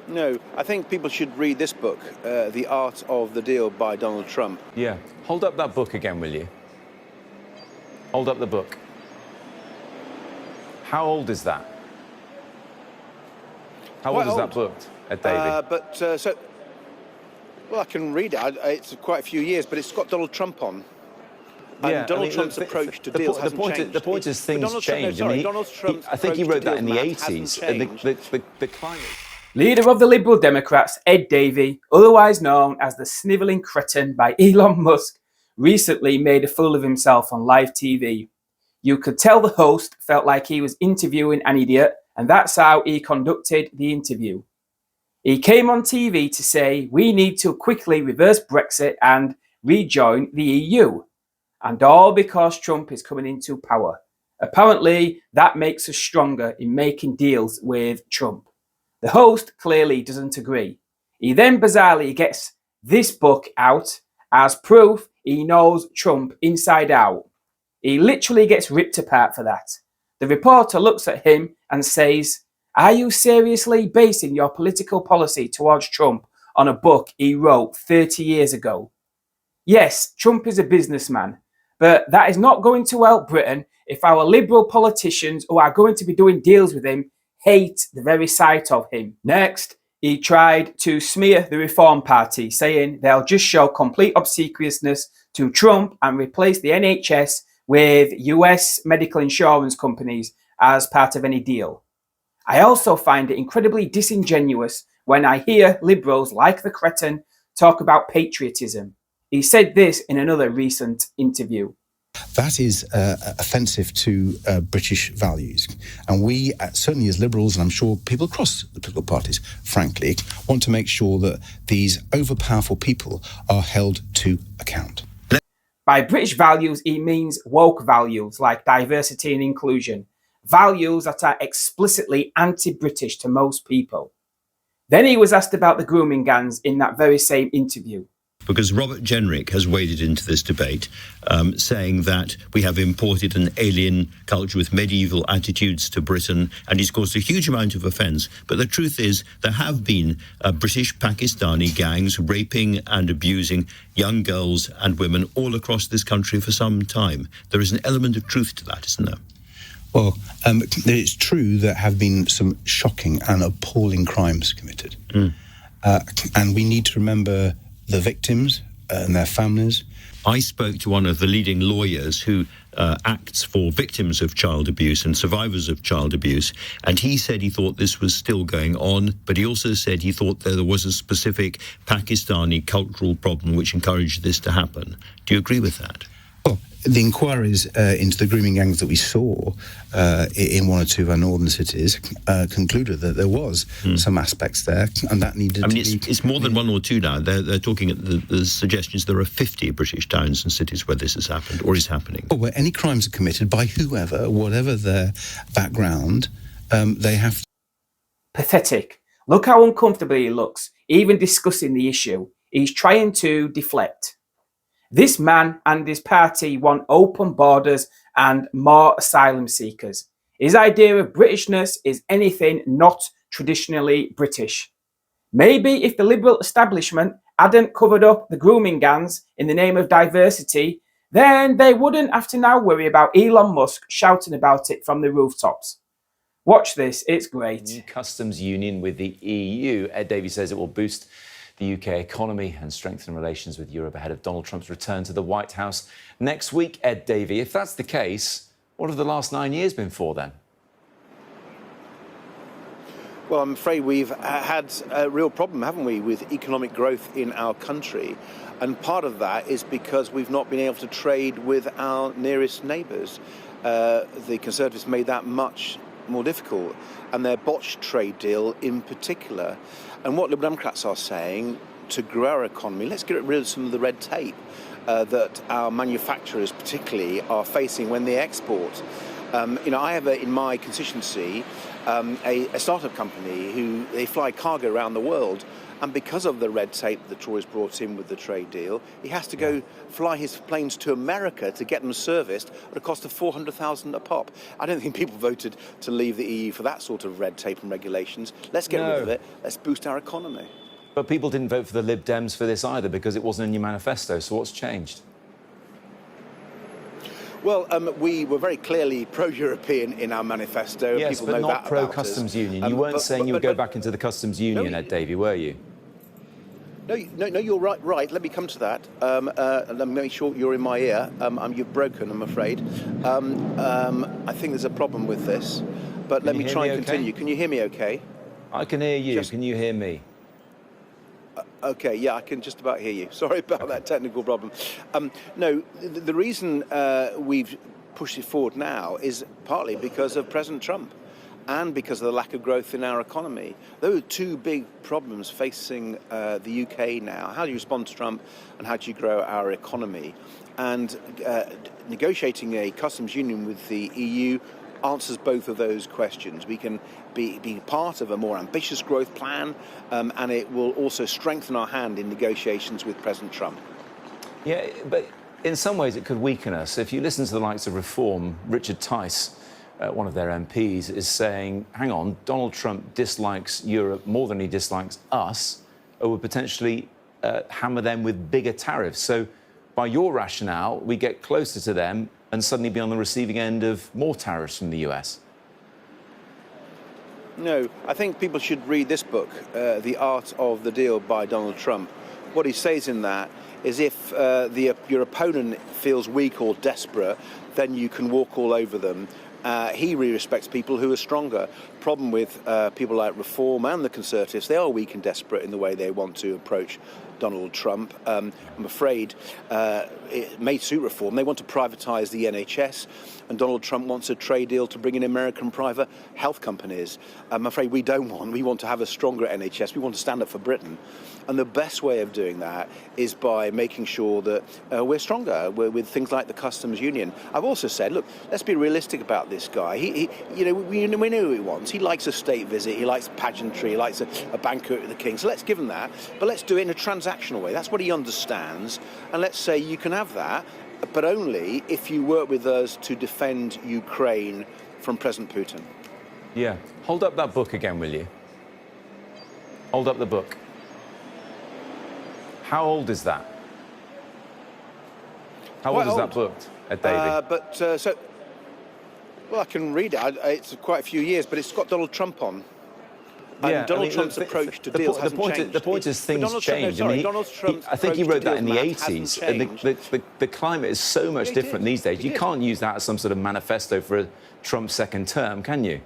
No, I think people should read this book, The Art of the Deal by Donald Trump. Yeah. Hold up that book again, will you? Hold up the book. How old is that? How old is that book, Ed Davey? Well, I can read it. It's quite a few years, but it's got Donald Trump on. And Donald Trump's approach to deals hasn't changed. The point is things change. I think he wrote that in the 80s. The climate... Leader of the Liberal Democrats, Ed Davey, otherwise known as the Snivelling Cretin by Elon Musk, recently made a fool of himself on live TV. You could tell the host felt like he was interviewing an idiot, and that's how he conducted the interview. He came on TV to say we need to quickly reverse Brexit and rejoin the EU. And all because Trump is coming into power. Apparently, that makes us stronger in making deals with Trump. The host clearly doesn't agree. He then bizarrely gets this book out as proof he knows Trump inside out. He literally gets ripped apart for that. The reporter looks at him and says, "Are you seriously basing your political policy towards Trump on a book he wrote 30 years ago?" Yes, Trump is a businessman, but that is not going to help Britain if our liberal politicians who are going to be doing deals with him hate the very sight of him. Next, he tried to smear the Reform Party, saying they'll just show complete obsequiousness to Trump and replace the NHS with US medical insurance companies as part of any deal. I also find it incredibly disingenuous when I hear liberals like the Cretin talk about patriotism. He said this in another recent interview. That is offensive to British values. And we, certainly as Liberals, and I'm sure people across the political parties, frankly, want to make sure that these overpowerful people are held to account. By British values, he means woke values like diversity and inclusion, values that are explicitly anti-British to most people. Then he was asked about the grooming gangs in that very same interview. Because Robert Jenrick has waded into this debate, saying that we have imported an alien culture with medieval attitudes to Britain, and he's caused a huge amount of offence. But the truth is, there have been British Pakistani gangs raping and abusing young girls and women all across this country for some time. There is an element of truth to that, isn't there? Well, it's true there have been some shocking and appalling crimes committed. And we need to remember the victims and their families. I spoke to one of the leading lawyers who acts for victims of child abuse and survivors of child abuse, and he said he thought this was still going on, but he also said he thought there was a specific Pakistani cultural problem which encouraged this to happen. Do you agree with that? Well, the inquiries into the grooming gangs that we saw in one or two of our northern cities concluded that there was some aspects there, and that needed to be... It's more than one or two now. They're talking at the suggestions there are 50 British towns and cities where this has happened or is happening. Or where any crimes are committed by whoever, whatever their background, they have to... Pathetic. Look how uncomfortable he looks, even discussing the issue. He's trying to deflect. This man and his party want open borders and more asylum seekers. His idea of Britishness is anything not traditionally British. Maybe if the liberal establishment hadn't covered up the grooming gangs in the name of diversity, then they wouldn't have to now worry about Elon Musk shouting about it from the rooftops. Watch this, it's great. New customs union with the EU. Ed Davey says it will boost the UK economy and strengthen relations with Europe ahead of Donald Trump's return to the White House next week. Ed Davey, if that's the case, what have the last 9 years been for then? Well, I'm afraid we've had a real problem, haven't we, with economic growth in our country. And part of that is because we've not been able to trade with our nearest neighbours. The Conservatives made that much more difficult, and their botched trade deal in particular. And what Liberal Democrats are saying, to grow our economy, let's get rid of some of the red tape that our manufacturers particularly are facing when they export. I have in my constituency a startup company who they fly cargo around the world, And because of the red tape the Tories brought in with the trade deal, he has to go fly his planes to America to get them serviced at a cost of $400,000 a pop. I don't think people voted to leave the EU for that sort of red tape and regulations. Let's get rid of it. Let's boost our economy. But people didn't vote for the Lib Dems for this either because it wasn't in your manifesto. So what's changed? Well, we were very clearly pro-European in our manifesto. Yes, people but know not that pro-customs union. You weren't saying you would go back into the customs union, Ed Davey, were you? No, you're right. Right, let me come to that. Let me make sure you're in my ear. You've broken, I'm afraid. I think there's a problem with this, but let me try and continue. Can you hear me okay? I can hear you. Can you hear me? Okay, yeah, I can just about hear you. Sorry about that technical problem. No, the reason we've pushed it forward now is partly because of President Trump and because of the lack of growth in our economy. Those are two big problems facing the UK now. How do you respond to Trump and how do you grow our economy? And negotiating a customs union with the EU answers both of those questions. We can be part of a more ambitious growth plan, and it will also strengthen our hand in negotiations with President Trump. Yeah, but in some ways it could weaken us. If you listen to the likes of Reform, Richard Tice, one of their MPs, is saying, hang on, Donald Trump dislikes Europe more than he dislikes us, or would potentially hammer them with bigger tariffs. So by your rationale, we get closer to them and suddenly be on the receiving end of more tariffs from the US. No, I think people should read this book, The Art of the Deal by Donald Trump. What he says in that is if your opponent feels weak or desperate, then you can walk all over them. He really respects people who are stronger. Problem with people like Reform and the Conservatives, they are weak and desperate in the way they want to approach Donald Trump. I'm afraid it may suit Reform. They want to privatise the NHS, and Donald Trump wants a trade deal to bring in American private health companies. I'm afraid we don't want. We want to have a stronger NHS. We want to stand up for Britain. And the best way of doing that is by making sure that we're stronger with things like the customs union. I've also said, look, let's be realistic about this guy. We know who he wants. He likes a state visit. He likes pageantry. He likes a banquet with the king. So let's give him that. But let's do it in a transactional way. That's what he understands. And let's say you can have that, but only if you work with us to defend Ukraine from President Putin. Yeah. Hold up that book again, will you? Hold up the book. How old is that? How old is that book, Ed Davey? Well, I can read it. It's quite a few years, but it's got Donald Trump on. And Donald Trump's approach to deals hasn't changed. The point is things change. I think he wrote that in the 80s. And the climate is so much different these days. You can't use that as some sort of manifesto for a Trump second term, can you?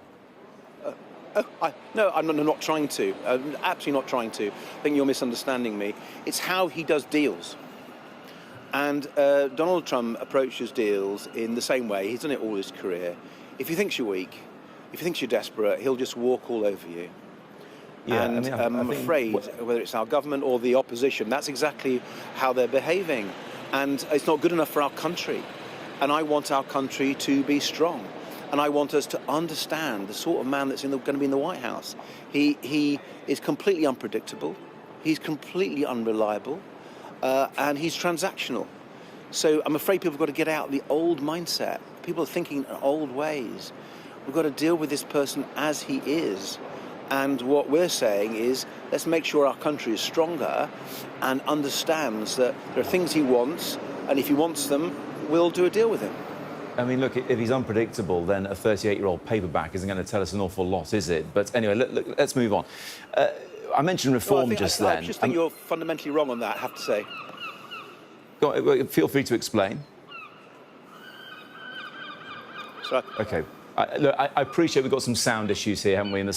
No, I'm not trying to. I'm absolutely not trying to. I think you're misunderstanding me. It's how he does deals. And Donald Trump approaches deals in the same way. He's done it all his career. If he thinks you're weak, if he thinks you're desperate, he'll just walk all over you. Yeah, and I'm afraid, whether it's our government or the opposition, that's exactly how they're behaving. And it's not good enough for our country. And I want our country to be strong. And I want us to understand the sort of man that's going to be in the White House. He is completely unpredictable. He's completely unreliable. And he's transactional. So I'm afraid people have got to get out of the old mindset. People are thinking in old ways. We've got to deal with this person as he is. And what we're saying is, let's make sure our country is stronger and understands that there are things he wants, and if he wants them, we'll do a deal with him. I mean, look, if he's unpredictable, then a 38-year-old paperback isn't going to tell us an awful lot, is it? But anyway, let's move on. I mentioned Reform just then. I just think you're fundamentally wrong on that, I have to say. Go on, feel free to explain. Sorry. OK. I appreciate we've got some sound issues here, haven't we, in the